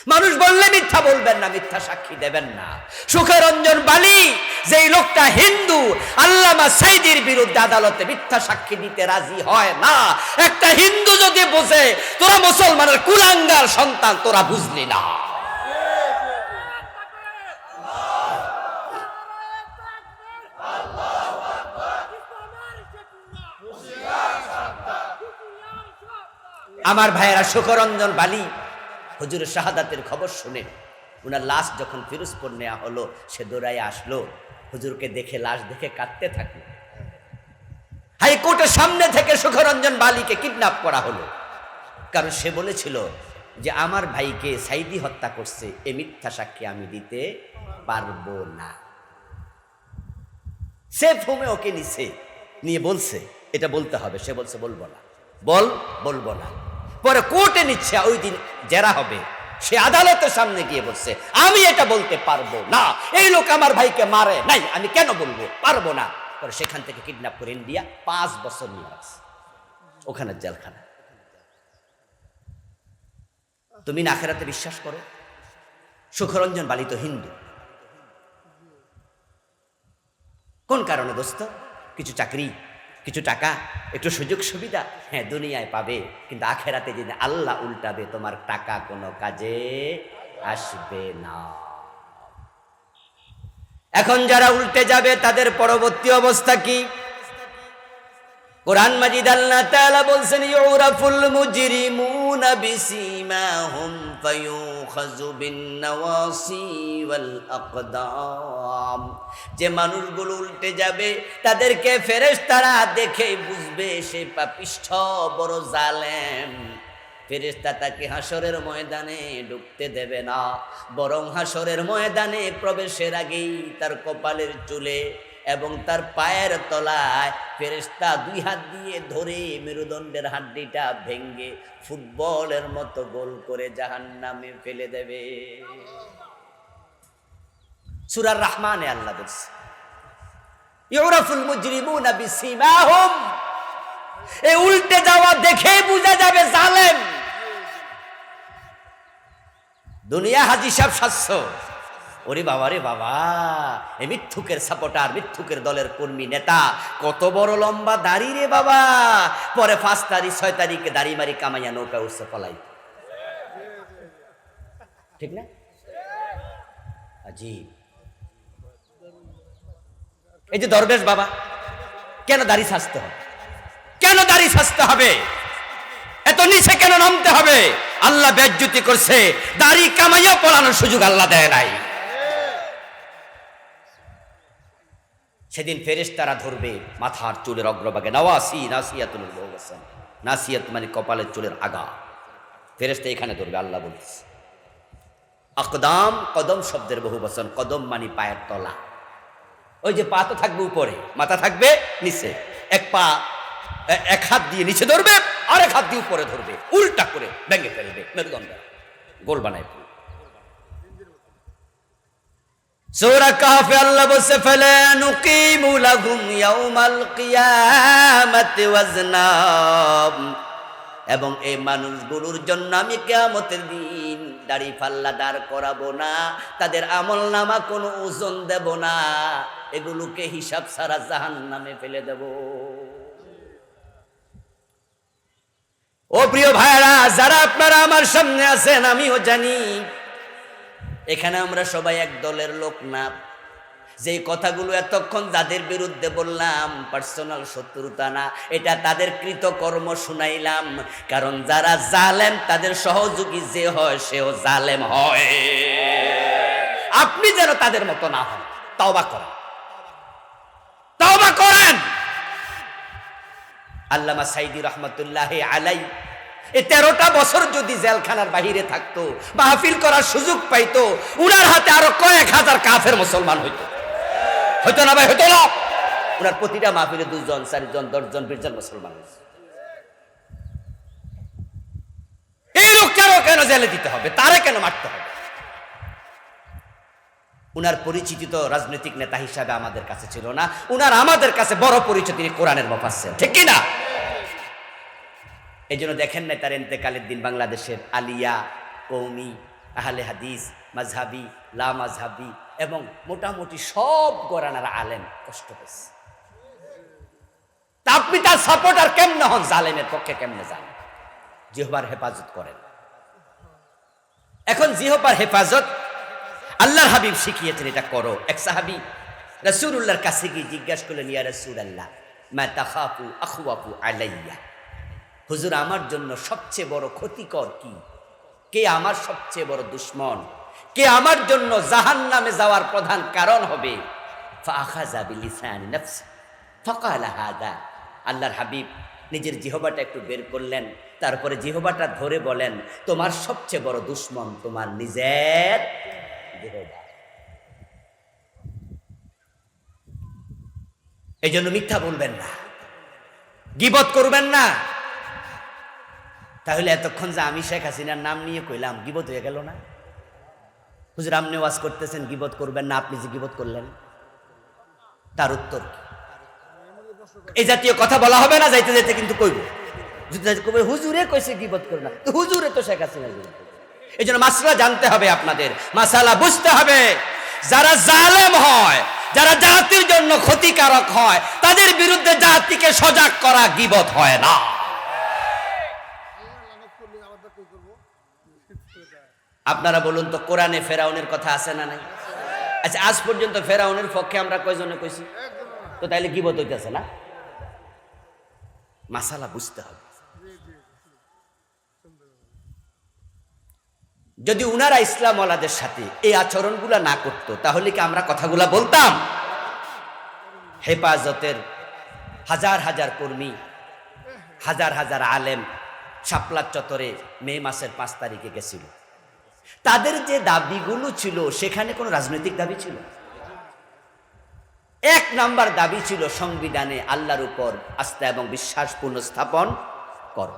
মানুষ বললে মিথ্যা বলবেন না, মিথ্যা সাক্ষী দেবেন না। সুখরঞ্জন বালি যেই লোকটা হিন্দু, আল্লামা সাইদির বিরুদ্ধে আদালতে মিথ্যা সাক্ষী দিতে রাজি হয় না। একটা হিন্দু যদি বোঝে তোরা মুসলমানের কুলাঙ্গার সন্তান, তোরা বুঝলি না। আমার ভাইয়েরা, সুখরঞ্জন বালি হুজুর শাহাদাতের খবর শুনে উনার লাশ যখন ফিরোজপুর নেওয়া হলো, সে দৌড়াইয়া আসলো, হুজুরকে দেখে, লাশ দেখে কাঁদতে থাকলো। হাইকোর্টের সামনে থেকে সুখরঞ্জন বালিকে কিডন্যাপ করা হলো, কারণ সে বলেছিল যে আমার ভাইকে সাইদি হত্যা করছে, এ মিথ্যা সাক্ষী আমি দিতে পারবো না। সেফ হোমে ওকে নিছে, নিয়ে বলছে এটা বলতে হবে। সে বলছে বলবো না, বলবো না। পরে কোর্টে নিচ্ছে, ওই দিন জেরা হবে, সে আদালতের সামনে গিয়ে বলছে আমি এটা বলতে পারবো না, এই লোক আমার ভাইকে মারে নাই, আমি কেন বলবো, পারবো না। পরে সেখান থেকে কিডন্যাপ করে ইন্ডিয়া 5 বছর নিয়ে আসছে, ওখানে জেলখানা। তুমি না আখিরাতে বিশ্বাস করো? সুখরঞ্জন বালি তো হিন্দু। কোন কারণে দোস্ত? কিছু চাকরি, কিছু টাকা, একটু সুযোগ সুবিধা, হ্যাঁ দুনিয়ায় পাবে, কিন্তু আখেরাতে যদি আল্লাহ উল্টাবে, তোমার টাকা কোনো কাজে আসবে না। এখন যারা উল্টে যাবে তাদের পরবর্তী অবস্থা কি? কোরআন মাজিদ আল্লাহ তাআলা বলছেন ইউরাফুল মুজরিমুনা বিসীমাহুম ফায়ুখাযু বিন-নাওয়াসি ওয়াল আকদাম। যে মানুষগুলো উল্টে যাবে তাদেরকে ফেরেশতারা দেখে বুঝবে সে পাপিষ্ঠ, বড় জালেম। ফেরেশতা তাকে হাসরের ময়দানে ঢুকতে দেবে না, বরং হাসরের ময়দানে প্রবেশের আগেই তার কপালের চুলে এবং তার পায়ের তলায় ফেরেশতা 2 হাত দিয়ে ধরে মেরুদণ্ডের হাড্ডিটা ভেঙ্গে ফুটবলের মতো গোল করে জাহান্নামে ফেলে দেবে। সূরা রহমানে আল্লাহ বলছে ইউরাফুল মুজরিমুনা বিসীমাহুম। এই উল্টে যাওয়া দেখে বোঝা যাবে জালেম। দুনিয়া হাজি সাহেব শাস্য, ওরে বাবা রে বাবা, এই মিথ্যুকের সাপোর্টার, মিথ্যুকের দলের কর্মী নেতা, কত বড় লম্বা দাড়ি রে বাবা। পরে 5 তারিখ 6 তারিখে দাড়ি মারি কামাইয়া নৌকা উঠছে পলাই, ঠিক না? আজীব। এই যে দরবেশ বাবা, কেন দাড়ি ছাড়তে হবে? কেন দাড়ি ছাড়তে হবে? এত নিচে কেন নামতে হবে? আল্লাহ বেজ্জতি করছে, দাড়ি কামাইয়া পড়ানোর সুযোগ আল্লাহ দেয় নাই। সেদিন ফেরেশতারা ধরবে মাথার চুলের অগ্রভাগে, নাওয়াসি নাসিয়াতুল বহুবচন, নাসিয়াত মানে কপালের চুলের আগা। ফেরেশতা এখানে ধরবে, আল্লাহ বলছে। আকদাম, কদম শব্দের বহুবচন, কদম মানে পায়ের তলা। ওই যে পা তো থাকবে উপরে, মাথা থাকবে নিচে। এক হাত দিয়ে নিচে ধরবে, আরেক হাত দিয়ে উপরে ধরবে, উল্টা করে ভেঙে ফেলবে মেরুদণ্ড, গোল বানায়। সূরা কাহফে আল্লাহ বলছে ফালা নুকিমু লাহুম ইয়াউমাল কিয়ামাতি ওয়াজনা। এবং এই মানুষগুলোর জন্য আমি কিয়ামতের দিন দাড়ি পাল্লা দাঁড় করাবো না, তাদের আমলনামা কোনো ওজন দেব না, এগুলোকে হিসাব ছাড়া জাহান্নামে ফেলে দেব। ও প্রিয় ভাইরা, যারা আপনারা আমার সামনে আছেন, আমিও জানি এখানে আমরা সবাই এক দলের লোক না। যে কথাগুলো এতক্ষণ যাদের বিরুদ্ধে বললাম, পার্সোনাল শত্রুতা না, এটা তাদের কৃতকর্ম শুনাইলাম। কারণ যারা জালেম তাদের সহযোগী যে হয় সেও জালেম হয়। আপনি যেন তাদের মতো না হন, তওবা করেন, তওবা করেন। আল্লামা সাইদি রহমতুল্লাহি আলাইহি এই 13টা বছর যদি জেলখানার বাহিরে থাকতো, মাহফিল করার সুযোগ পাইতো, উনার হাতে আরো কয়েক হাজার কাফের মুসলমান হইতো না ভাই, হইতো না? উনার প্রতিটা মাহফিলে 2 জন 4 জন 10 জন 20 জন মুসলমান হয়েছে। এই লোকটারও কেন জেলে দিতে হবে? তারে কেন মারতে হবে? উনার পরিচিতি তো রাজনৈতিক নেতা হিসাবে আমাদের কাছে ছিল না, উনার আমাদের কাছে বড় পরিচয়, তিনি কোরআনের মুফাসসির, ঠিক কি না? এই জন্য দেখেন না তার ইন্তেকালের দিন বাংলাদেশের আলিয়া, কওমি, আহলে হাদিস, মাযহাবি, লা মাযহাবি এবং মোটামুটি সব গোরানার আলেম কষ্ট পেয়েছে। তা আপনি তার সাপোর্টার কেমনে হন? জালেমের পক্ষে কেমনে যান? জিহ্বার হেফাজত করেন। এখন জিহ্বার হেফাজত আল্লাহর হাবিব শিখিয়েছেন, এটা করো। এক সাহাবী রাসূলুল্লাহর কাছে গিয়ে জিজ্ঞাসা করলেন, ইয়া রাসূলুল্লাহ মা তাখাফু আখওয়াফু আলাইয়া, হুজুর আমার জন্য সবচেয়ে বড় ক্ষতিকর কি? কে আমার সবচেয়ে বড় দুশমন? কে আমার জন্য জাহান্নামে যাওয়ার প্রধান কারণ হবে? ফাআখাযা বিলিসানি নাফসি ফাকালা হাদা। আল্লাহর হাবিব নিজের জিহ্বাটা একটু বের করলেন, তারপরে জিহ্বাটা ধরে বলেন, তোমার সবচেয়ে বড় দুশমন তোমার নিজের জিহ্বা। এই জন্য মিথ্যা বলবেন না, গীবত করবেন না। তাহলে এতক্ষণ যে আমি শেখ হাসিনার নাম নিয়ে কইলাম, গীবত হয়ে গেল না? হুজুর আপনি ওয়াজ করতেছেন গীবত করবেন না, আপনি যে গীবত করলেন তার উত্তর কি? এই জাতীয় কথা বলা হবে না, যাইতে যাইতে কিন্তু কইব হুজুরে কইছে গীবত করে না, তো হুজুরে তো শেখ হাসিনা। এই জন্য মাসলা জানতে হবে, আপনাদের মাসালা বুঝতে হবে। যারা জালেম হয়, যারা জাতির জন্য ক্ষতিকারক হয়, তাদের বিরুদ্ধে জাতিকে সজাগ করা গীবত হয় না। আপনারা বলুন তো, কোরআনে ফেরাউনের কথা আছে না নাই? আচ্ছা, আজ পর্যন্ত ফেরাউনের পক্ষে আমরা কয়জনে কইছি? তো তাইলে গীবত হইতেছে না? মাসালা বুঝতে হবে। যদি উনারা ইসলাম ওয়ালাদের সাথে এই আচরণগুলা না করত, তাহলে কি আমরা কথাগুলা বলতাম? হেফাজতের হাজার হাজার কর্মী, হাজার হাজার আলেম শাপলা চত্বরে মে মাসের 5 তারিখে গেছিল। তাদের যে দাবিগুলো ছিল, সেখানে কোনো রাজনৈতিক দাবি ছিল? 1 নাম্বার দাবি ছিল সংবিধানে আল্লাহর উপর আস্থা এবং বিশ্বাস পুনঃস্থাপন করো।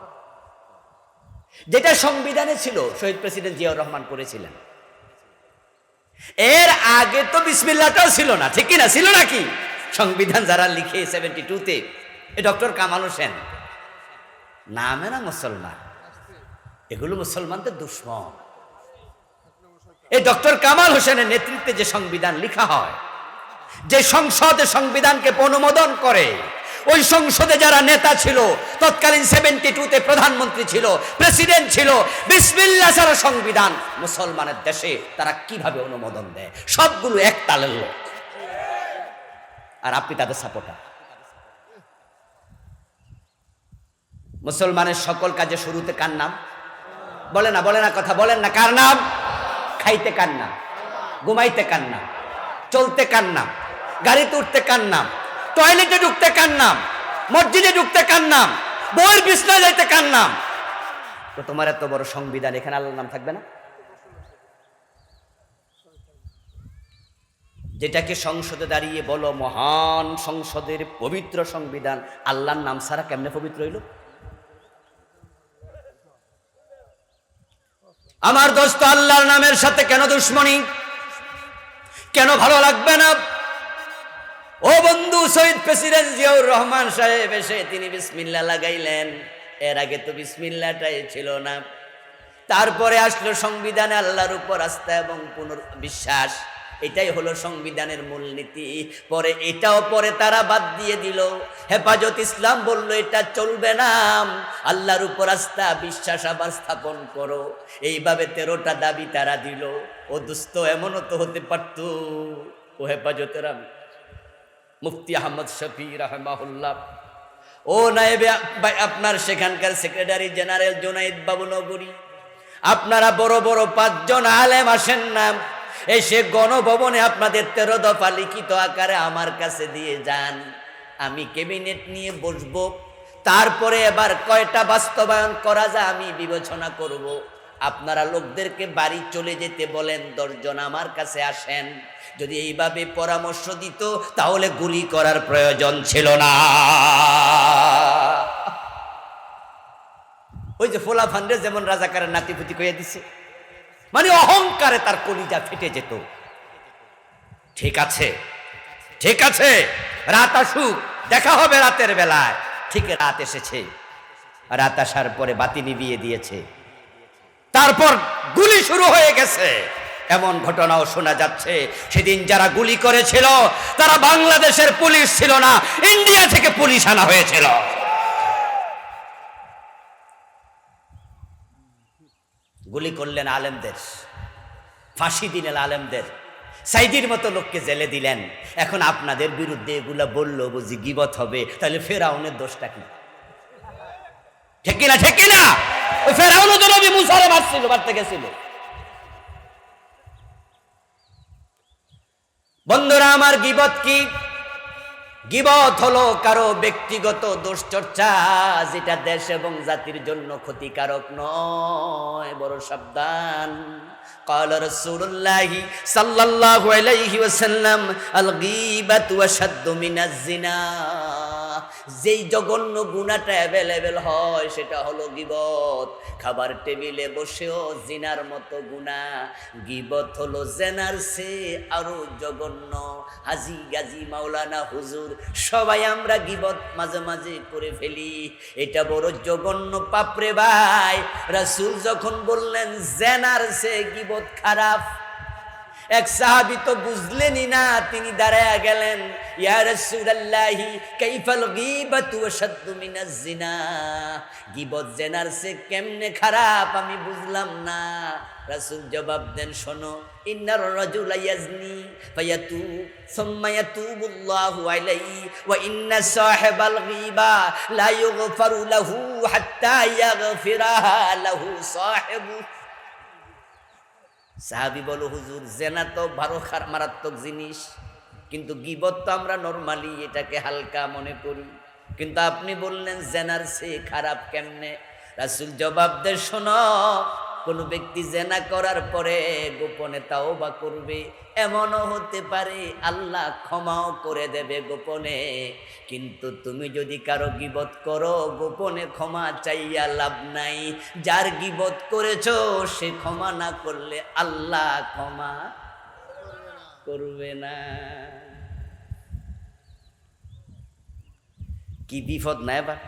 যেটা সংবিধানে ছিল, শহীদ প্রেসিডেন্ট জিয়াউর রহমান করেছিলেন। এর আগে তো বিসমিল্লাহটাও ছিল না, ঠিক কিনা? ছিল নাকি? সংবিধান যারা লিখে 72-তে, ডক্টর কামাল হোসেন নামে না মুসলমান, এগুলো মুসলমানদের দুশমন। এই ডক্টর কামাল হোসেনের নেতৃত্বে যে সংবিধান লিখা হয়, যে সংসদে সংবিধানকে অনুমোদন করে, ওই সংসদে যারা নেতা ছিল, তৎকালীন 72-তে প্রধানমন্ত্রী ছিল, প্রেসিডেন্ট ছিল, বিসমিল্লাহ ছাড়া সংবিধান মুসলমানের দেশে তারা কিভাবে অনুমোদন দেয়? সবগুলো এক তালের লোক, আর আপনি তাদের সাপোর্টার। মুসলমানের সকল কাজে শুরুতে কার নাম? বলে না, বলে না, কথা বলেন না। কার নাম? খাইতে কার নাম? ঘুমাইতে কার নাম? চলতে কার নাম? গাড়িতে উঠতে কার নাম? টয়লেটে ঢুকতে কার নাম? মসজিদে ঢুকতে কার নাম? বইয়ের বিছনায় যাইতে কার নাম? তো তোমার এত বড় সংবিধান, এখানে আল্লাহর নাম থাকবে না? যেটাকে সংসদে দাঁড়িয়ে বলো মহান সংসদের পবিত্র সংবিধান, আল্লাহর নাম ছাড়া কেমনে পবিত্র হইল? আমার দোস্ত, আল্লাহর নামের সাথে কেন দুশ্মনী? কেন ভালো লাগবে না? ও বন্ধু, শহীদ প্রেসিডেন্ট জিয়াউর রহমান সাহেব এসে তিনি বিসমিল্লাহ লাগাইলেন। এর আগে তো বিসমিল্লাহটাই ছিল না। তারপরে আসলো সংবিধানে আল্লাহর উপর আস্থা এবং পুনর্বিশ্বাস, এটাই হলো সংবিধানের মূলনীতি। পরে এটাও পরে তারা বাদ দিয়ে দিল। হেফাজত ইসলাম বলল এটা চলবে না, আল্লাহর উপর আস্থা বিশ্বাস আবার স্থাপন করো। এইভাবে 13টা দাবি তারা দিল। ও দুস্থ, এমনও তো হতে পারত, ও হেফাজতের মুফতি আহমদ শফি রাহমাহুল্লাহ, ও নায়েবে আপনার সেখানকার সেক্রেটারি জেনারেল জুনাইদ বাবু নগরী, আপনারা বড় বড় 5 জন আলেম আসেন না, এসে গণভবনে আপনাদের 13 দফা লিখিত আকারে আমার কাছে দিয়ে যান। আমি ক্যাবিনেট নিয়ে বসবো, তারপরে এবার কয়টা বাস্তবায়ন করা যায় আমি বিবেচনা করব। আপনারা লোকদেরকে বাড়ি চলে যেতে বলেন, 10 জন আমার কাছে আসেন। যদি এইভাবে পরামর্শ দিত, তাহলে গুলি করার প্রয়োজন ছিল না। ওই যে ফোলা ফান্ডে যেমন রাজাকারের নাতিপুতি কইয়া দিছে, মানে অহংকারে তার কলিজা ফেটে যেত। ঠিক আছে, ঠিক আছে, রাত আসুক, দেখা হবে রাতের বেলায়। ঠিক রাত এসেছে, রাত আসার পরে বাতি নিভিয়ে দিয়েছে। তারপর গুলি শুরু হয়ে গেছে। এমন ঘটনাও শোনা যাচ্ছে সেদিন যারা গুলি করেছিল তারা বাংলাদেশের পুলিশ ছিল না, ইন্ডিয়া থেকে পুলিশ আনা হয়েছিল। গুলি করলেন আলেমদের, ফাঁসি দিলেন আলেমদের, সাইদির মতো লোককে জেলে দিলেন। এখন আপনাদের বিরুদ্ধে এগুলা বললো বুঝি গীবত হবে, তাহলে ফেরাউনের দোষটা কি? ঠিক কিনা, ঠিক কিনা? ওই ফেরাউনও তো নবী মুসারে মারতে গেছিল। বন্ধুরা আমার, গীবত কি? গীবত হলো কারো ব্যক্তিগত দুশ্চর্চা, যেটা দেশ এবং জাতির জন্য ক্ষতিকারক নয়। বড় সাবধান। قال رسول الله صلى الله عليه وسلم الغيبة أشد من الزنا। যেই জঘন্য গুনাহটা অ্যাভেলেবেল হয় সেটা হলো গীবত। খাবার টেবিলে বসেও জিনার মতো গুনাহ, গীবত হলো জেনার চেয়ে আরো জঘন্য। হাজি গাজী মাওলানা হুজুর সবাই আমরা গীবত মাঝে মাঝে করে ফেলি, এটা বড় জঘন্য পাপ রে ভাই। রাসূল যখন বললেন জেনার চেয়ে গীবত খারাপ, এক সাহাবী তো বুঝলেনই না, তিনি দাঁড়ায়া গেলেন, ইয়া রাসূলুল্লাহি কাইফাল গীবাতু আশাদ্দু মিনাজ জিনা। গীবত জিনার চেয়ে কেমনে খারাপ আমি বুঝলাম না। রাসূল জবাব দেন, শোনো, ইন্নার রাজুলা ইয়াজনি ফায়াতুব সুম্মা ইয়াতুবুল্লাহু আলাইহি ওয়া ইন্না সাহিবাল গীবা লা ইউগফারু লাহু হাত্তা ইয়াগফিরাহা লাহু সাহিবু। সাহাবী বলো, হুজুর জেনা তো বড় মারাত্মক জিনিস, কিন্তু গীবত তো আমরা নরমালি এটাকে হালকা মনে করি, কিন্তু আপনি বললেন জেনার চেয়ে খারাপ কেমনে? রাসূল জবাব দেন, শোনো, কোন ব্যক্তি জেনা করার পরে গোপনে তাওবা করবে, এমনও হতে পারে আল্লাহ ক্ষমাও করে দেবে গোপনে। কিন্তু তুমি যদি কারো গীবত করো, গোপনে ক্ষমা চাইয়া লাভ নাই। যার গীবত করেছো সে ক্ষমা না করলে আল্লাহ ক্ষমা করবে না। কি বিপদ না এবার!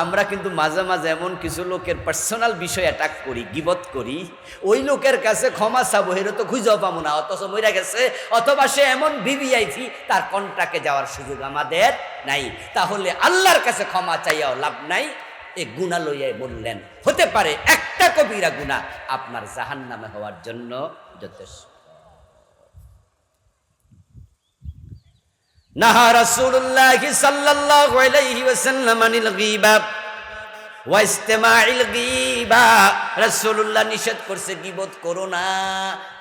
আমরা কিন্তু মাঝে মাঝে এমন কিছু লোকের পার্সোনাল বিষয় অ্যাটাক করি, গীবত করি, ওই লোকের কাছে ক্ষমা চাবো, হেরো তো খুঁজেও পাবো না, অথচ মইরা গেছে, অথবা সে এমন ভিভিআইপি, তার কন্ট্রাক্টে যাওয়ার সুযোগ আমাদের নাই। তাহলে আল্লাহর কাছে ক্ষমা চাইয়াও লাভ নাই। এ গুনাহ লইয়াই বললেন, হতে পারে একটা কবিরা গুনাহ আপনার জাহান্নামে হওয়ার জন্য যথেষ্ট। নাহা রাসূলুল্লাহ সাল্লাল্লাহু আলাইহি ওয়াসাল্লাম আনিল গীবা ওয়া ইসতিমাইল গীবা। রাসূলুল্লাহ নিষেধ করছে গীবত করো না।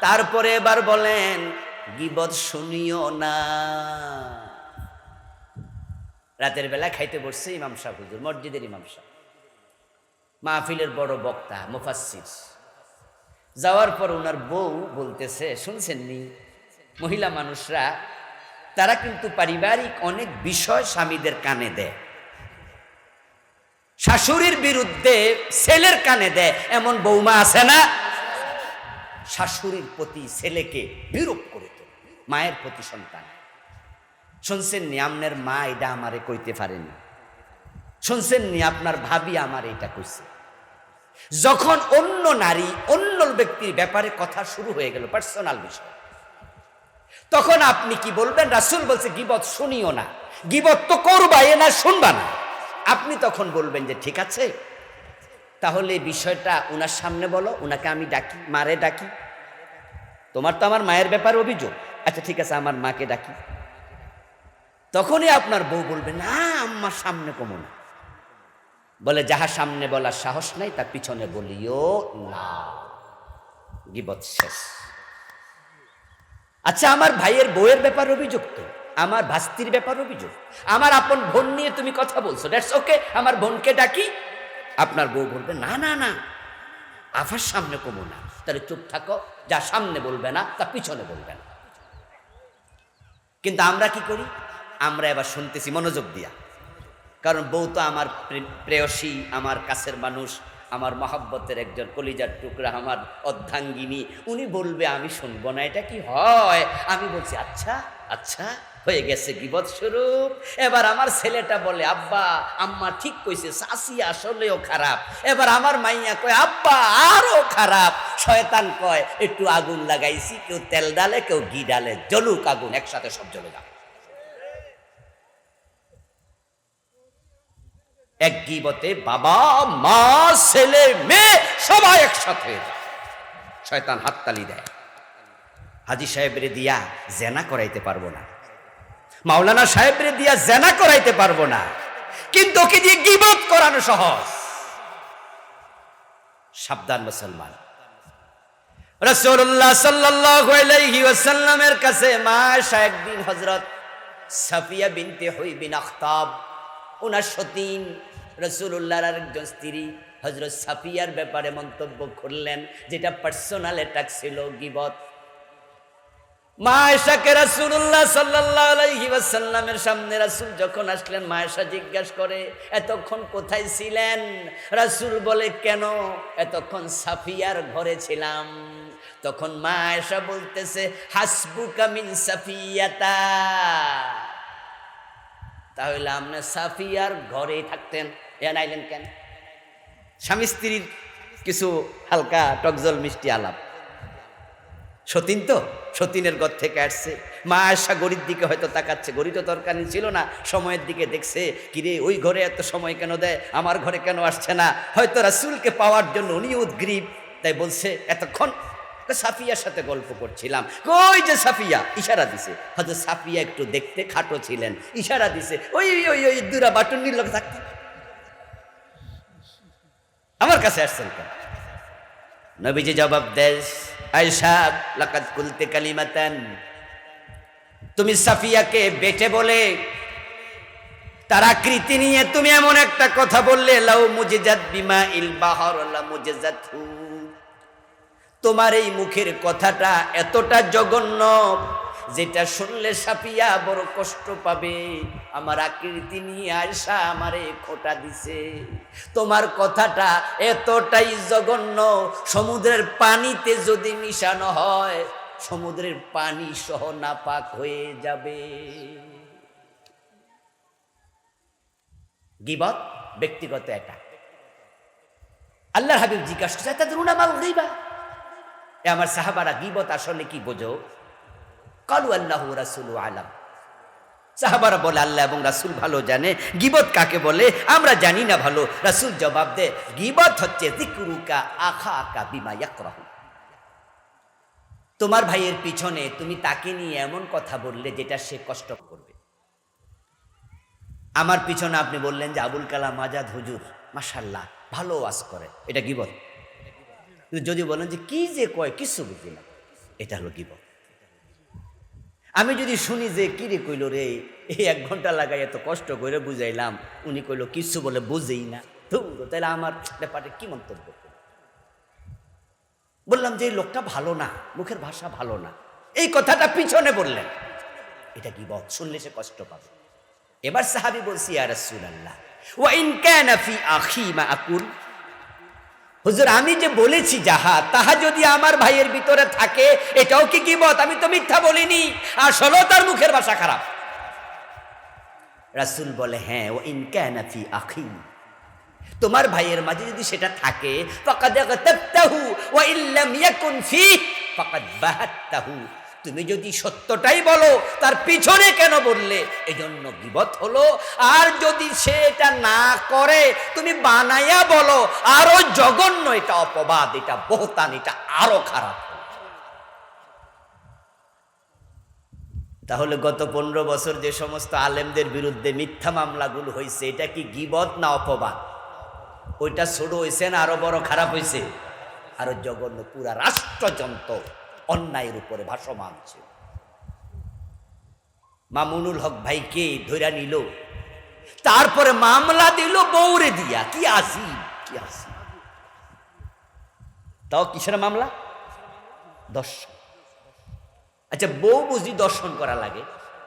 তারপরে এবার বলেন গীবত শুনিও না। রাতের বেলা খাইতে বসছে ইমাম সাহেব হুজুর, মসজিদের ইমাম সাহেব, মাহফিলের বড় বক্তা, মুফাসসির। যাওয়ার পর ওনার বউ বলতেছে, শুনছেননি, মহিলা মানুষরা তারা কিন্তু পারিবারিক অনেক বিষয় স্বামীদের কানে দেয়, শাশুড়ির বিরুদ্ধে ছেলের কানে দেয়, এমন বৌমা আছে না? শাশুড়ির প্রতি ছেলেকে বিরূপ করে তো মায়ের প্রতি সন্তান। শুনছেন নি আপনার মা এটা আমারে কইতে পারেনি? শুনছেন নি আপনার ভাবি আমার এটা কইছে? যখন অন্য নারী অন্য ব্যক্তির ব্যাপারে কথা শুরু হয়ে গেল, পার্সোনাল বিষয়, তখন আপনি কি বলবেন? রাসূল বলছে গীবত শুনিও না, গীবত তো করবা, এ না শুনবা না। আপনি তখন বলবেন যে ঠিক আছে, তাহলে বিষয়টা উনার সামনে বলো, উনাকে আমি ডাকি, মারে ডাকি, তোমার তো আমার মায়ের ব্যাপারে অভিযোগ, আচ্ছা ঠিক আছে আমার মাকে ডাকি। তখনই আপনার বউ বলবে না আম্মার সামনে কমো না, বলে যাহা সামনে বলার সাহস নাই তার পিছনে বলিও না, গীবত শেষ। আচ্ছা আমার ভাইয়ের বউয়ের ব্যাপার অভিযোগ, তো আমার ভাস্তির ব্যাপার অভিযোগ, আমার আপন বোন নিয়ে তুমি কথা বলছো, দ্যাটস ওকে, আমার বোনকে ডাকি। আপনার বউ বলবে না না না আফার সামনে কমো না, তাহলে চুপ থাকো, যা সামনে বলবে না তা পিছনে বলবে না। কিন্তু আমরা কি করি? আমরা এবার শুনতেছি মনোযোগ দিয়া, কারণ বউ তো আমার প্রেয়সী, আমার কাছের মানুষ, আমার মহাব্বতের একজন কলিজার টুকরা, আমার অর্ধাঙ্গিনী, উনি বলবে আমি শুনবো না, এটা কি হয়? আমি বলছি আচ্ছা আচ্ছা হয়ে গেছে গীবত শুরু। এবার আমার ছেলেটা বলে, আব্বা আম্মা ঠিক কইছে, চাচি আসলেও খারাপ। এবার আমার মাইয়া কয়, আব্বা আরো খারাপ। শয়তান কয়, একটু আগুন লাগাইছি, কেউ তেল ডালে কেউ ঘি ডালে, জ্বলুক আগুন, একসাথে সব জ্বলে যাবে। এক গীবতে বাবা মা ছেলে মেয়ে সবাই একসাথে। শয়তান হাততালি দেয়। হাজী সাহেবরে দিয়া জেনা করাইতে পারবো না, মাওলানা সাহেবরে দিয়া জেনা করাইতে পারবো না, কিন্তু ওকে দিয়ে গীবত করানো সহজ। সাবধান মুসলমান। রাসূলুল্লাহ সাল্লাল্লাহু আলাইহি ওয়াসাল্লামের কাছে মা আয়েশা একদিন হযরত সাফিয়া বিনতে হুই বিন আখতাব, ওনার সতীন রাসূলুল্লাহর আরেকজন স্ত্রী হযরত সাফিয়ার ব্যাপারে মন্তব্য করলেন, যেটা পার্সোনাল অ্যাটাক ছিল, গীবত। মা আয়েশাকে রাসূলুল্লাহ সাল্লাল্লাহু আলাইহি ওয়াসাল্লামের সামনে রাসূল যখন আসলেন, মা আয়েশা জিজ্ঞাসা করে, এতক্ষণ কোথায় ছিলেন? রাসূল বলে, কেন? এতক্ষণ সাফিয়ার ঘরে ছিলাম। তখন মা আয়েশা বলতেছে, হাসবুকা মিন সাফিয়াতা, তাহলে আপনি সাফিয়ার ঘরেই থাকতেন, এ নাইলেন কেন? স্বামী স্ত্রীর কিছু হালকা টকজল মিষ্টি আলাপ। সতীন তো, সতীনের ঘর থেকে আসছে। মা আয়েশা গড়ির দিকে হয়তো তাকাচ্ছে, গড়ি তো তরকারি ছিল না, সময়ের দিকে দেখছে, কিরে ওই ঘরে এত সময় কেন দেয়, আমার ঘরে কেন আসছে না? হয়তো রাসূলকে পাওয়ার জন্য উনি উদ্গ্রীব, তাই বলছে এতক্ষণ সাফিয়ার সাথে গল্প করছিলাম। কই যে সাফিয়া, ইশারা দিছে। হয়তো সাফিয়া একটু দেখতে খাটো ছিলেন, ইশারা দিছে, ওই ওই ওই দুরা বাটুনির লোক থাকতেন, আমার কাছে আসছেন কেন? নবীজি জবাব দেয়, আয়েশা লাকাদ কুলতে কালিমাতান, তুমি সাফিয়াকে বেটে বলে তার আকৃতি নিয়ে তুমি এমন একটা কথা বললে, লাউ মুজিজাত বিমা ইল বাহর লা মুজিজাতহু, তোমার এই মুখের কথাটা এতটা জঘন্য, যেটা শুনলে সাফিয়া বড় কষ্ট পাবে। আমার আকৃতি নিয়ে আয়েশা আমারে খোঁটা দিছে। তোমার কথাটা এতটাই জঘন্য, সমুদ্রের পানিতে যদি মিশানো হয়, সমুদ্রের পানি সহ নাপাক হয়ে যাবে। গীবত ব্যক্তিগত এটা। আল্লাহর হাবিব জিজ্ঞাসা করছে, তাদরুনা মাল গীবা, এ আমার সাহাবারা গীবত আসলে কি বোঝো? কালু আল্লাহু রাসূলু আলাম, সাহাবারা বলে আল্লাহ এবং রাসূল ভালো জানে গীবত কাকে বলে, আমরা জানি না ভালো। রাসূল জবাব দেয়, গীবত হচ্ছে যিকরুকা আখাকা বিমা ইয়াকরাহু, তোমার ভাইয়ের পিছনে তুমি তাকে নিয়ে এমন কথা বললে যেটা সে কষ্ট করবে। আমার পিছনে আপনি বললেন যে আবুল কালাম আজাদ হুজুর মাশাআল্লাহ ভালো ওয়াজ করে, এটা গীবত। যদি বলেন যে কি যে কয় কিছু বুঝি না, এটা হলো গীবত। আমি যদি শুনি যে কি রে কইল রে, এই 1 ঘন্টা লাগাই এত কষ্ট করে বুঝাইলাম, উনি কইল কিছু বলে বুঝেই না, তাহলে আমার ব্যাপারে কি মন্তব্য? বললাম যে এই লোকটা ভালো না, মুখের ভাষা ভালো না, এই কথাটা পিছনে বললেন, এটা গীবত, শুনলে সে কষ্ট পাবে। এবার সাহাবী বলছি, ইয়া রাসূলুল্লাহ ওয়া ইন কানা ফি আখি মা আকুল, হুজুর আমি যে বলেছি যাহা তাহা যদি আমার ভাইয়ের ভিতরে থাকে, এটাও কি গীবত? আমি তো মিথ্যা বলিনি, আসলে তার মুখের ভাষা খারাপ। রাসূল বলে, হ্যাঁ, ওয়া ইন কানা ফি আখি, তোমার ভাইয়ের মাঝে যদি সেটা থাকে, ফাকাদ গাতাবতাহু ওয়া ইল্লাম ইয়াকুন ফি ফাকাদ বাহাত্তাহু, তুমি যদি সত্যটাই বলো তার পিছনে কেন বললে, এজন্য গীবত হলো। আর যদি সে এটা না করে তুমি বানাইয়া বলো, আরো জঘন্য, এটা অপবাদ, এটা বহতান, এটা আরো খারাপ। তাহলে গত 15 বছর যে সমস্ত আলেমদের বিরুদ্ধে মিথ্যা মামলাগুলো হয়েছে, এটা কি গীবত না অপবাদ? ওইটা ছোট হয়েছে না আরো বড় খারাপ হয়েছে? আরো জঘন্য, পুরা রাষ্ট্রযন্ত্র অন্যায়ের উপরে ভাসমান ছিল। মামুনুল হক ভাইকে ধইরা নিল, তারপরে মামলা দিল বউরে দিয়া। কি আসি, কি আসি, তাও কিসের মামলা? দর্শন। আচ্ছা, বউ বুঝি দর্শন করা লাগে,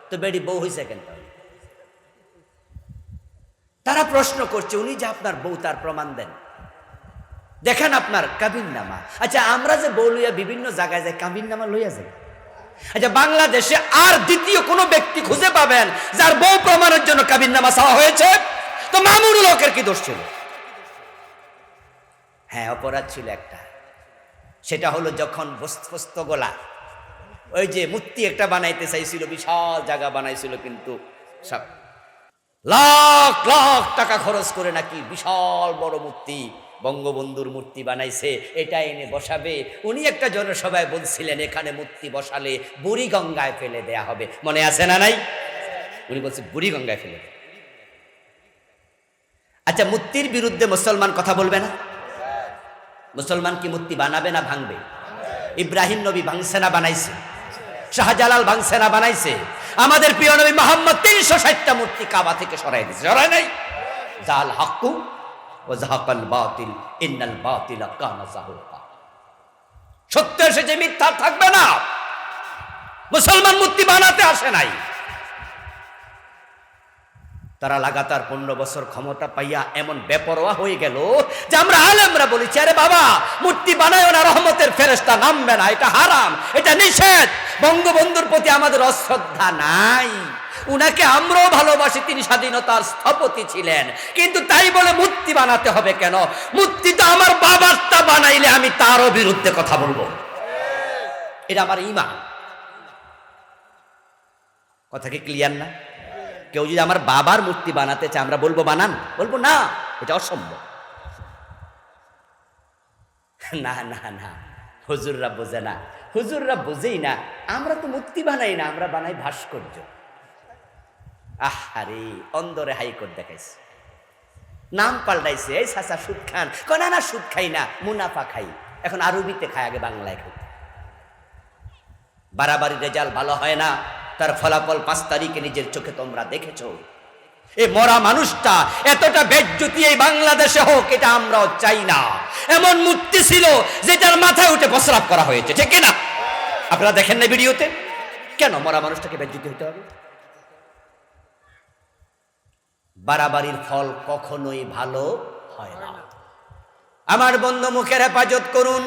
তো বেডি বউ হয়েছে কেন? তারা প্রশ্ন করছে, উনি যে আপনার বউ তার প্রমাণ দেন, দেখেন আপনার কাবিন নামা। আচ্ছা, আমরা যে বউ লইয়া বিভিন্ন জায়গায় যাই, কাবিন নামা লইয়া যাই, আচ্ছা, বাংলাদেশে আর দ্বিতীয় কোনো ব্যক্তি খুঁজে পাবেন যার বউ প্রমাণের জন্য কাবিননামা চাওয়া হয়েছে? তো মামুনুল হকের কি দোষ ছিল? হ্যাঁ, অপরাধ ছিল একটা। সেটা হলো যখন বস্তুগোলা ওই যে মূর্তি একটা বানাইতে চাইছিল, বিশাল জায়গা বানাইছিল, কিন্তু সব লাখ লাখ টাকা খরচ করে নাকি বিশাল বড় মূর্তি, বঙ্গবন্ধুর মূর্তি বানাইছে, এটা এনে বসাবে। উনি একটা জনসভায় বলছিলেন এখানে মূর্তি বসালে বুড়িগঙ্গায় ফেলে দেয়া হবে, মনে আছে না নাই? উনি বলছে বুড়িগঙ্গায় ফেলে দেয়। আচ্ছা, মূর্তির বিরুদ্ধে মুসলমান কথা বলবে না? মুসলমান কি মূর্তি বানাবে না ভাঙবে? ইব্রাহিম নবী ভাঙছে না বানাইছে? শাহজালাল ভাঙছে না বানাইছে? আমাদের প্রিয় নবী মুহাম্মদ 360টা মূর্তি কাবা থেকে সরাই দিয়েছে, সরাই নাই? জাল হাক্কু ওয়া যাহাকাল বাতিল ইন্নাল বাতিলা কানা যাহুকা। সত্য এসেছে, মিথ্যা থাকবে না। মুসলমান মূর্তি বানাতে আসে নাই। তারা লাগাতার 15 বছর ক্ষমতা পাইয়া এমন বেপরোয়া হয়ে গেল যে আমরা আলেমরা বলেছি, আরে বাবা, মূর্তি বানায় না, রহমতের ফেরেশতা নামবে না, এটা হারাম, এটা নিষেধ। বঙ্গবন্ধুর প্রতি আমাদের অশ্রদ্ধা নাই, উনাকে আমরাও ভালোবাসি, তিনি স্বাধীনতার স্থপতি ছিলেন, কিন্তু তাই বলে মূর্তি বানাতে হবে কেন? মূর্তি তো আমার বাবারটা বানাইলে আমি তারও বিরুদ্ধে কথা বলবো, এটা আমার ঈমান। কথা কি ক্লিয়ার না? কেউ যদি আমার বাবার মূর্তি বানাতে চায়, আমরা বলবো বানান? বলবো না, এটা অসম্ভব। না না না, হুজুররা বোঝে না, হুজুররা বোঝেই না। আমরা তো মূর্তি বানাই না, আমরা বানাই ভাস্কর্য। আরে অন্দরে হাইকোর্ট দেখাইছে, নাম পাল্টাইছে, এই চাচা সুদ খান, না না সুদ খাই না, মুনাফা খাই। এখন আরবিতে খায়, আগে বাংলায় খাই। বাড়াবাড়ি রেজাল্ট ভালো হয় না, তার ফলাফল 5 তারিখে নিজের চোখে তোমরা দেখেছ। এই মরা মানুষটা এতটা বেজ্জতি এই বাংলাদেশে হোক, এটা আমরাও চাই না। এমন মূর্তি ছিল যেটার মাথায় উঠে প্রস্রাব করা হয়েছে, ঠিক না? আপনারা দেখেন না ভিডিওতে? কেন মরা মানুষটাকে বেজ্জতি হতে হবে? বাড়াবাড়ির ফল কখনোই ভালো হয় না। আমার বন্ধু, মুখের হেফাজত করুন,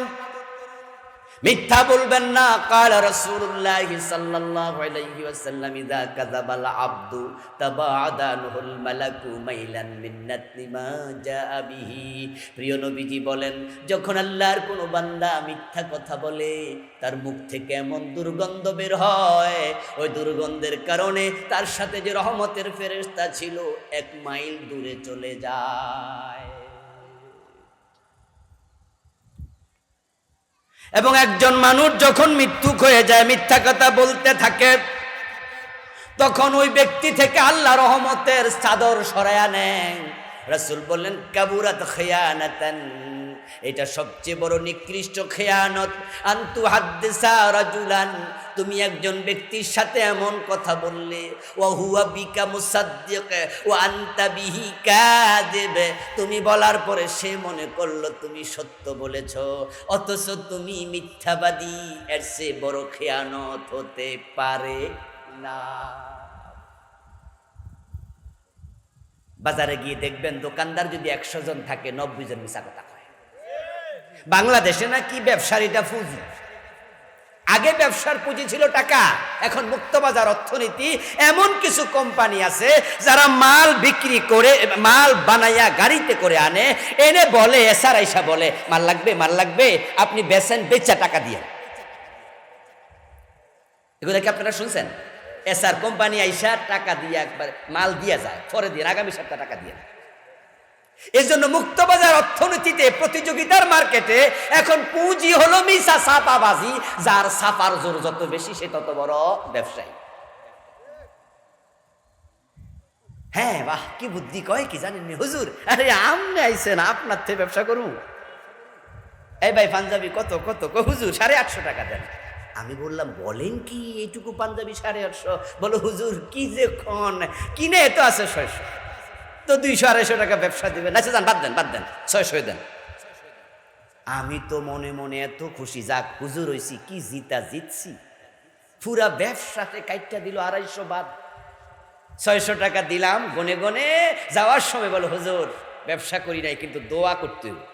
মিথ্যা বলবেন না। কাল রাসূলুল্লাহ সাল্লাল্লাহু আলাইহি ওয়াসাল্লাম, ইযা কাযাবাল আবদু তাবাআদানহুল মালাকু মাইলান মিন্নাতি মা জাআ বিহি। প্রিয় নবীজি বলেন, যখন আল্লাহর কোনো বান্দা মিথ্যা কথা বলে, তার মুখ থেকে এমন দুর্গন্ধ বের হয়, ওই দুর্গন্ধের কারণে তার সাথে যে রহমতের ফেরেশতা ছিল 1 মাইল দূরে চলে যায়। এবং একজন মানুষ যখন মৃত্যুক হয়ে যায়, মিথ্যা কথা বলতে থাকে, তখন ওই ব্যক্তি থেকে আল্লাহ রহমতের চাদর সরায়া নেন। রাসূল বললেন, কাবুরাত খিয়ানাতান, এটা সবচেয়ে বড় নিকৃষ্ট খেয়ানত, আনতু হাদ্দিসা রাজুলান, তুমি একজন ব্যক্তির সাথে এমন কথা বললে, ওয়া হুয়া বিকা মুসাদ্দিক ওয়া আনতা বিহি কাযিব, তুমি বলার পরে সে মনে করলো তুমি সত্য বলেছ, অথচ তুমি মিথ্যাবাদী। এর চেয়ে বড় খেয়ানত হতে পারে না। বাজারে গিয়ে দেখবেন, দোকানদার যদি 100 জন থাকে, 90 জন মিছা কথা কয়। বাংলাদেশে নাকি ব্যবসায়ীটা পুঁজি। আগে ব্যবসার পুঁজি ছিল টাকা, এখন মুক্তবাজার অর্থনীতি। এমন কিছু কোম্পানি আছে যারা মাল বিক্রি করে, মাল বানাইয়া গাড়িতে করে আনে, এনে বলে, এসার আইসা বলে মাল লাগবে, মাল লাগবে, আপনি বেচেন, বেচা টাকা দিয়ে। এগুলো কি আপনারা শুনছেন? এসার কোম্পানি আইসা টাকা দিয়ে একবার মাল দিয়ে যায়, পরে দিয়ে আগামী সপ্তাহ টাকা দিয়ে। এই জন্য মুক্তবাজার অর্থনীতিতে, প্রতিযোগিতার মার্কেটে এখন পুঁজি হলো মিছা ছাপাবাজি। যার ছাপার জোর যত বেশি, সে তত বড় ব্যবসায়ী। হ্যাঁ, বাহ, কি বুদ্ধি কয় কি জানেন হুজুর? আরে আমনে আইছেন, আপনার থেকে ব্যবসা করুন। এই ভাই, পাঞ্জাবি কত কত? হুজুর 850 টাকা দেন। আমি বললাম, বলেন কি, এইটুকু পাঞ্জাবি 850? বলো হুজুর কি যে খন, কিনে এত আছে 600, তো 200-250 টাকা ব্যবসা দিবেন। আচ্ছা যান, বাদ দেন, বাদ দেন, 600 দেন। আমি তো মনে মনে এত খুশি, যাক হুজুর হইছি, কি জিতছি। পুরা ব্যবসাতে কাইটটা দিল 250 বাদ, 600 টাকা দিলাম। গনে গনে যাওয়ার সময় বলো, হুজুর ব্যবসা করি নাই, কিন্তু দোয়া করতে হবে।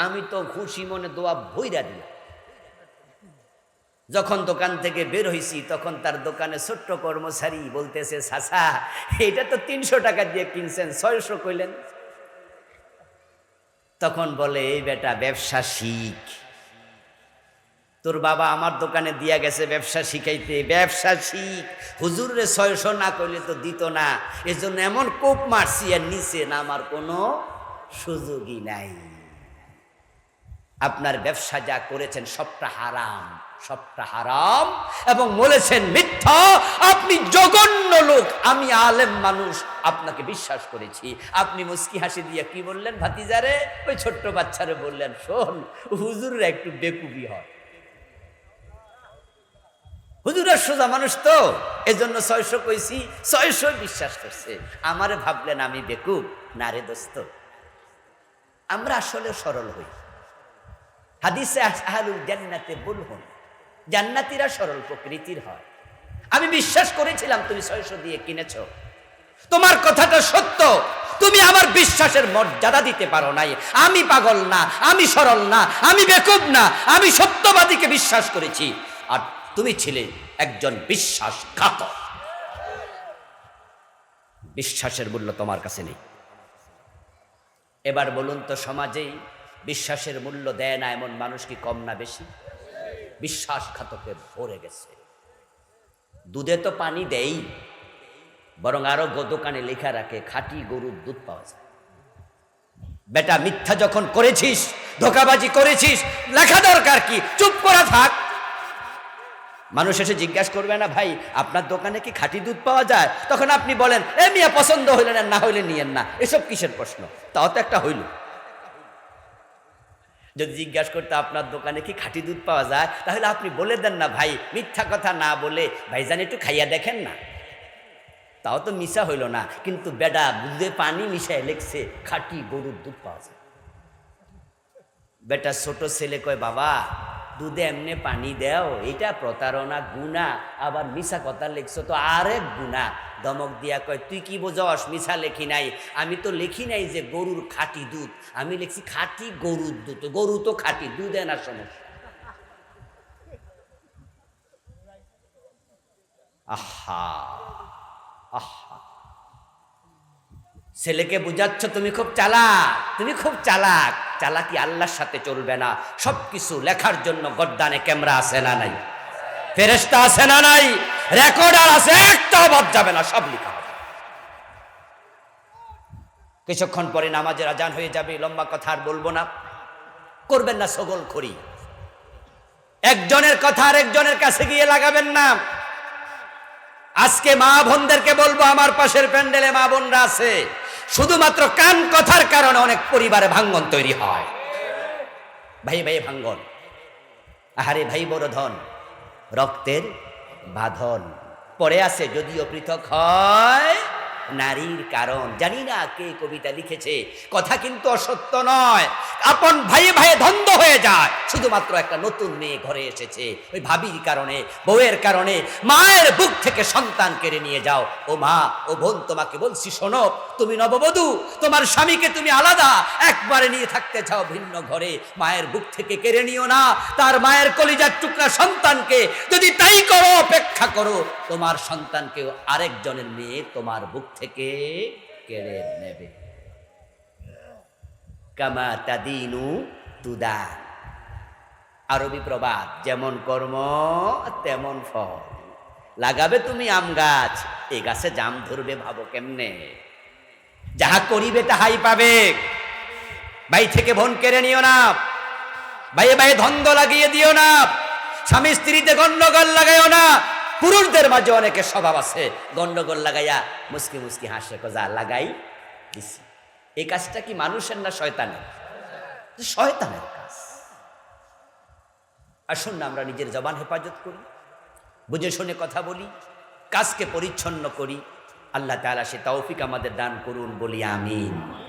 আমি তো খুশি মনে দোয়া ভইরা দিলাম। যখন দোকান থেকে বের হইছি তখন তার দোকানে ছোট্ট কর্মচারী বলতেছে, চাচা এটা তো 300 টাকা দিয়ে কিনছেন, 600 কইলেন। তখন বলে, এই বেটা ব্যবসা শিখ, তোর বাবা আমার দোকানে দিয়া গেছে ব্যবসা শিখাইতে, ব্যবসা শিখ। হুজুরে 600 না কইলে তো দিত না, এজন্য এমন কোপ মারছি আর নিচে নামার কোনো সুযোগই নাই। আপনার ব্যবসা যা করেছেন সবটা হারাম, সবটা হারাম, এবং বলেছেন মিথ্যা। আপনি জঘন্য লোক, আমি আলেম মানুষ, আপনাকে বিশ্বাস করেছি। আপনি মুস্কি হাসি দিয়ে কি বললেন ভাতিজারে, ওই ছোট্ট বাচ্চারে বললেন, শোন হুজুররা একটু বেকুবি হয়, হুজুরের সোজা মানুষ তো, এজন্য 600 কইছি, 600 বিশ্বাস করছে। আমারে ভাবলেন আমি বেকুব? না রে দোস্ত, আমরা আসলে সরল হই। হাদিসে আহলুল জান্নাতে বুলহুন, জান্নাতীরা সরল প্রকৃতির হয়। আমি বিশ্বাস করেছিলাম তুমি 600 দিয়ে কিনেছো, তোমার কথাটা সত্য, তুমি আমার বিশ্বাসের মর্যাদা দিতে পারো নাই। আমি পাগল না, আমি সরল না, আমি বেকুব না, আমি সত্যবাদীকে বিশ্বাস করেছি, আর তুমি ছিলে একজন বিশ্বাসঘাতক। বিশ্বাসের মূল্য তোমার কাছে নেই। এবার বলুন তো, সমাজেই বিশ্বাসের মূল্য দেয় না এমন মানুষ কি কম না বেশি? বিশ্বাসঘাতকে ভরে গেছে। দুধে তো পানি দেই, বরং আরো দোকানে লেখা রাখে খাঁটি গরুর দুধ পাওয়া যায়। বেটা মিথ্যা যখন করেছিস, ধোঁকাবাজি করেছিস, লেখা দরকার কি? চুপ করে থাক। মানুষ এসে জিজ্ঞাসা করবে না, ভাই আপনার দোকানে কি খাঁটি দুধ পাওয়া যায়? তখন আপনি বলেন, এ মিয়া পছন্দ হইলেন না হইলে নিয়েন না। এসব কিসের প্রশ্ন? তাও তো একটা হইল। যদি জিজ্ঞাসা করতে আপনার দোকানে কি খাঁটি দুধ পাওয়া যায়, তাহলে আপনি বলে দেন না, ভাই মিথ্যা কথা না বলে ভাইজান একটু খাইয়া দেখেন না। তাও তো মিশা হইল না, কিন্তু বেডা দুধে পানি মিশায় লেখছে খাঁটি গরুর দুধ পাওয়া যায়। বেটা ছোট ছেলে কয়, বাবা দুধে এমনি পানি দেও, এটা প্রতারণা, গুনাহ। আবার মিশা কথা লেখছো তো আরেক গুনাহ। ধমক দিয়া কয়, তুই কি বোঝস? মিশা লেখি নাই, আমি তো লেখি নাই যে গরুর খাঁটি দুধ, আমি লিখছি খাঁটি গরুর দুধ। গরু তো খাঁটি, দুধ এনার সমস্যা। আহা আহা, ছেলেকে বুঝাচ্ছ তুমি খুব চালাক, তুমি খুব চালাক। চালাকি আল্লাহর সাথে চলবে না। সবকিছু লেখার জন্য গদ্দানে ক্যামেরা আছে না নাই? ফেরেশতা আছে না নাই? রেকর্ডার আছে, একটাও বাদ যাবে না, সব লেখা হবে। কিছুক্ষণ পরে নামাজের আজান হয়ে যাবে, লম্বা কথা আর বলবো না। করবেন না ছগলখড়ি, একজনের কথা আর একজনের কাছে গিয়ে লাগাবেন না। আজকে মা বোনদেরকে বলবো, আমার পাশের প্যান্ডেলে মা বোনরা আছে, শুধুমাত্র কান কথার কারণে অনেক পরিবারে ভাঙ্গন তৈরি হয়। ভাই ভাই ভাঙ্গন, আহারে ভাই বড় ধন, রক্তের বাঁধন। পড়ে আছে, যদিও পৃথক হয় নারীর কারণ। জানি না কে কবিতা লিখেছে, কথা কিন্তু অসত্য নয়। আপন ভাই ভাই দ্বন্দ্ব হয়ে যায় শুধুমাত্র একটা নতুন মেয়ে ঘরে এসেছে, ওই ভাবির কারণে, বউয়ের কারণে। মায়ের বুক থেকে সন্তান কেড়ে নিয়ে যাও। ও মা, ও বোন, তোমাকে বলছি শোনো, তুমি নববধূ, তোমার স্বামীকে তুমি আলাদা একবারে নিয়ে থাকতে চাও ভিন্ন ঘরে, মায়ের বুক থেকে কেড়ে নিও না তার মায়ের কলিজার টুকরা সন্তানকে। যদি তাই করো, অপেক্ষা করো, তোমার সন্তানকে আরেকজনের মেয়ে তোমার বুক থেকে কেড়ে নেবে। কামা তাদিনু তুদান, আরবি প্রবাদ, যেমন কর্ম তেমন ফল। লাগাবে তুমি আম গাছ, এই গাছে জাম ধরবে ভাবো কেমনে? যাহা করিবে তাহাই পাবে। ভাই থেকে বোন কেড়ে নিও না, ভাইয়ে ভাইয়ে দ্বন্দ্ব লাগিয়ে দিও না, স্বামী স্ত্রীতে গন্ডগোল লাগাইও না। পুরুষদের মাঝে অনেকের স্বভাব আছে, গন্ডগোল লাগাইয়া মুস্কি মুস্কি হাসে, যা লাগাই দিছি। এই কাজটা কি মানুষের না শয়তানের? শয়তানের কাজ। আসুন না আমরা নিজের জবান হেফাজত করি, বুঝে শুনে কথা বলি, কাজকে পরিচ্ছন্ন করি। আল্লাহ তাআলা সে তৌফিক আমাদের দান করুন, বলি আমিন।